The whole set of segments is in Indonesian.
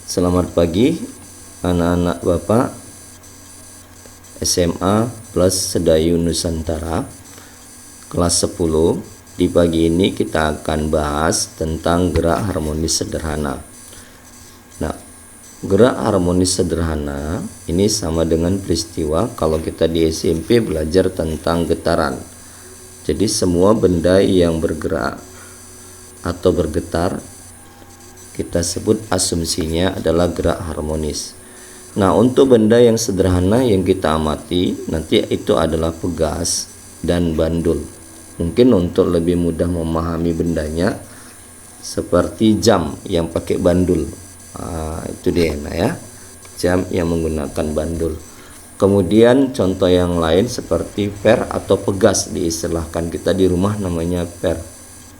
Selamat pagi anak-anak Bapak SMA Plus Sedayu Nusantara kelas 10. Di pagi ini kita akan bahas tentang gerak harmonis sederhana. Nah, gerak harmonis sederhana ini sama dengan peristiwa kalau kita di SMP belajar tentang getaran. Jadi semua benda yang bergerak atau bergetar kita sebut asumsinya adalah gerak harmonis. Nah, untuk benda yang sederhana yang kita amati nanti itu adalah pegas dan bandul. Mungkin untuk lebih mudah memahami bendanya seperti jam yang pakai bandul. Itu dia ya, jam yang menggunakan bandul. Kemudian contoh yang lain seperti per atau pegas, diistilahkan kita di rumah namanya per.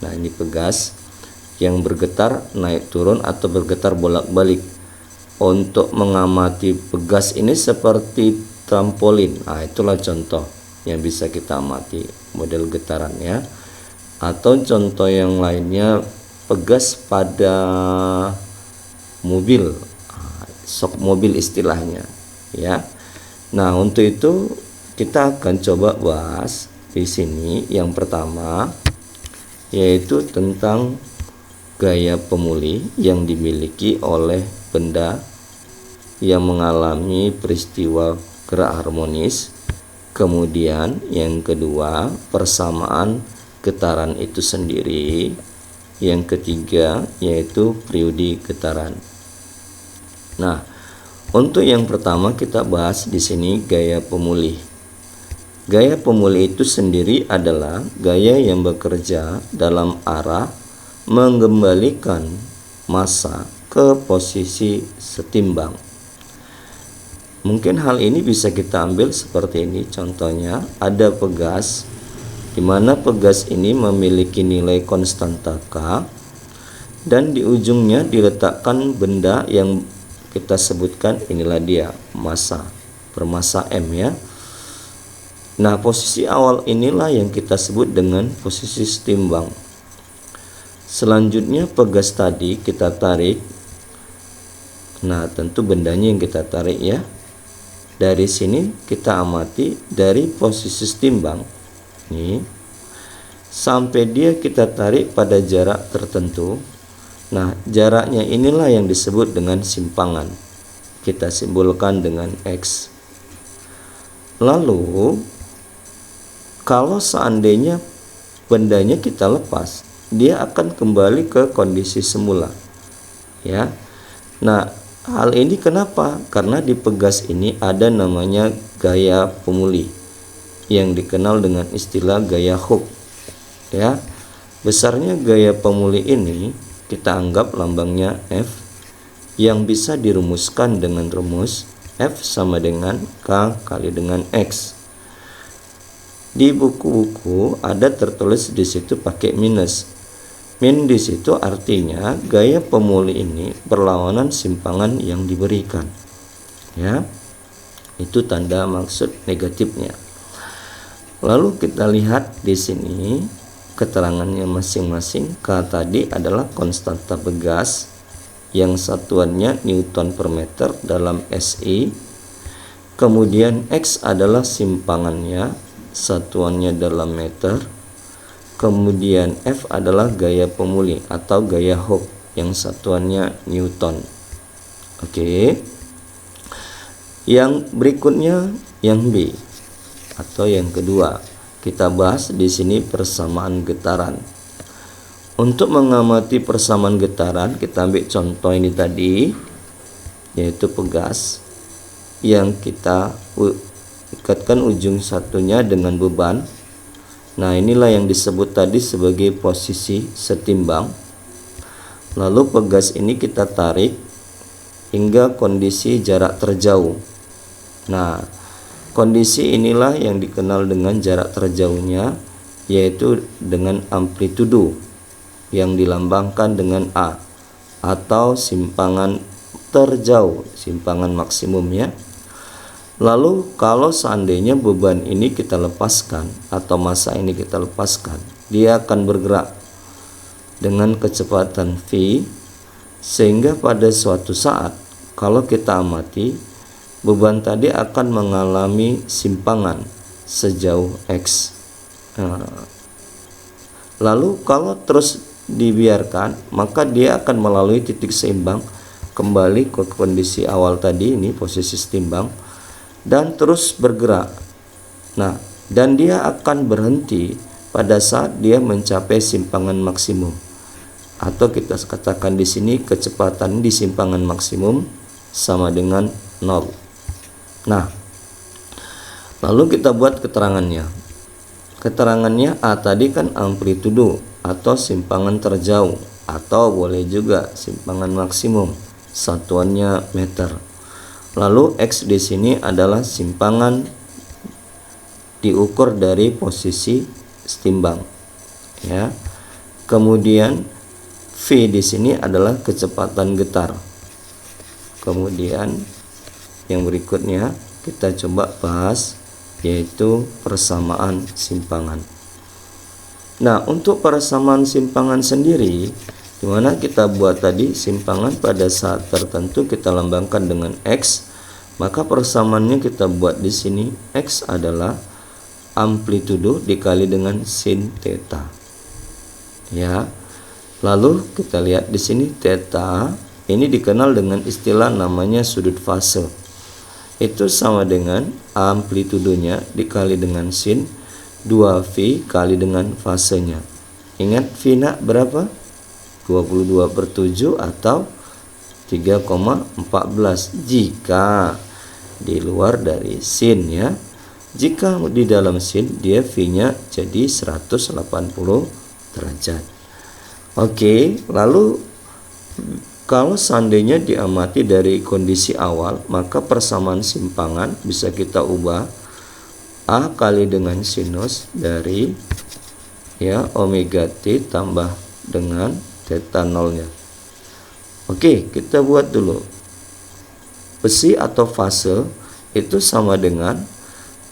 Nah, ini pegas yang bergetar naik turun atau bergetar bolak-balik. Untuk mengamati pegas ini seperti trampolin. Itulah contoh yang bisa kita amati model getaran ya. Atau contoh yang lainnya pegas pada mobil, sok mobil istilahnya ya. Nah, untuk itu kita akan coba bahas di sini yang pertama yaitu tentang gaya pemulih yang dimiliki oleh benda yang mengalami peristiwa gerak harmonis. Kemudian yang kedua, persamaan getaran itu sendiri. Yang ketiga yaitu periode getaran. Nah, untuk yang pertama kita bahas di sini gaya pemulih. Gaya pemulih itu sendiri adalah gaya yang bekerja dalam arah mengembalikan massa ke posisi setimbang. Mungkin hal ini bisa kita ambil seperti ini. Contohnya ada pegas, di mana pegas ini memiliki nilai konstanta K dan di ujungnya diletakkan benda yang kita sebutkan, inilah dia massa, bermassa M ya. Nah, posisi awal inilah yang kita sebut dengan posisi setimbang. Selanjutnya pegas tadi kita tarik. Nah, tentu bendanya yang kita tarik ya. Dari sini kita amati dari posisi setimbang nih sampai dia kita tarik pada jarak tertentu. Nah, jaraknya inilah yang disebut dengan simpangan. Kita simbolkan dengan X. Lalu kalau seandainya bendanya kita lepas, dia akan kembali ke kondisi semula ya. Nah, hal ini kenapa? Karena di pegas ini ada namanya gaya pemulih yang dikenal dengan istilah gaya Hooke ya. Besarnya gaya pemulih ini kita anggap lambangnya F yang bisa dirumuskan dengan rumus F sama dengan K kali dengan X. Di buku-buku ada tertulis di situ pakai minus. Min di situ artinya gaya pemulih ini berlawanan simpangan yang diberikan. Ya. Itu tanda maksud negatifnya. Lalu kita lihat di sini keterangannya masing-masing. K tadi adalah konstanta pegas yang satuannya Newton per meter dalam SI. Kemudian X adalah simpangannya, satuannya dalam meter. Kemudian F adalah gaya pemulih atau gaya Hooke yang satuannya Newton. Oke. Yang berikutnya yang B atau yang kedua. Kita bahas di sini persamaan getaran. Untuk mengamati persamaan getaran, kita ambil contoh ini tadi yaitu pegas yang kita ikatkan ujung satunya dengan beban. Nah, inilah yang disebut tadi sebagai posisi setimbang. Lalu pegas ini kita tarik hingga kondisi jarak terjauh. Nah, kondisi inilah yang dikenal dengan jarak terjauhnya, yaitu dengan amplitudo yang dilambangkan dengan A atau simpangan terjauh, simpangan maksimum ya. Lalu kalau seandainya beban ini kita lepaskan atau massa ini kita lepaskan, dia akan bergerak dengan kecepatan V sehingga pada suatu saat kalau kita amati, beban tadi akan mengalami simpangan sejauh X. Lalu kalau terus dibiarkan, maka dia akan melalui titik seimbang kembali ke kondisi awal tadi, ini posisi setimbang, dan terus bergerak. Nah, dan dia akan berhenti pada saat dia mencapai simpangan maksimum, atau kita katakan di sini kecepatan di simpangan maksimum sama dengan 0. Nah, lalu kita buat keterangannya. Keterangannya A tadi kan amplitudo atau simpangan terjauh, atau boleh juga simpangan maksimum, satuannya meter. Lalu X di sini adalah simpangan diukur dari posisi setimbang, ya. Kemudian V di sini adalah kecepatan getar. Kemudian yang berikutnya kita coba bahas, yaitu persamaan simpangan. Nah, untuk persamaan simpangan sendiri, dimana kita buat tadi simpangan pada saat tertentu kita lambangkan dengan X, maka persamaannya kita buat di sini. X adalah amplitudo dikali dengan sin theta, ya. Lalu kita lihat di sini theta ini dikenal dengan istilah namanya sudut fase. Itu sama dengan amplitudonya dikali dengan sin 2V kali dengan fasenya. Ingat V nak berapa? 22/7 atau 3,14 jika di luar dari sin, ya. Jika di dalam sin, dia V-nya jadi 180 derajat. Oke, lalu kalau seandainya diamati dari kondisi awal, maka persamaan simpangan bisa kita ubah A kali dengan sinus dari, ya, omega T tambah dengan theta nolnya. Oke, kita buat dulu. Besi atau fase itu sama dengan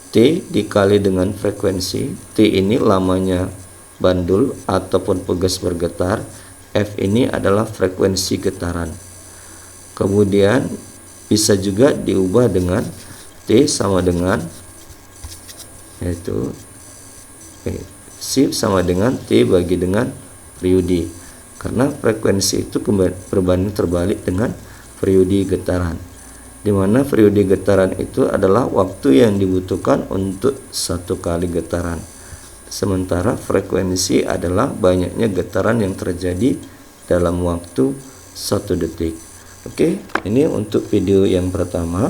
T dikali dengan frekuensi. T ini lamanya bandul ataupun pegas bergetar. F ini adalah frekuensi getaran. Kemudian bisa juga diubah dengan T sama dengan, yaitu sama dengan T bagi dengan periodi, karena frekuensi itu berbanding terbalik dengan periodi getaran, di mana periodi getaran itu adalah waktu yang dibutuhkan untuk satu kali getaran. Sementara frekuensi adalah banyaknya getaran yang terjadi dalam waktu 1 detik. Oke, ini untuk video yang pertama.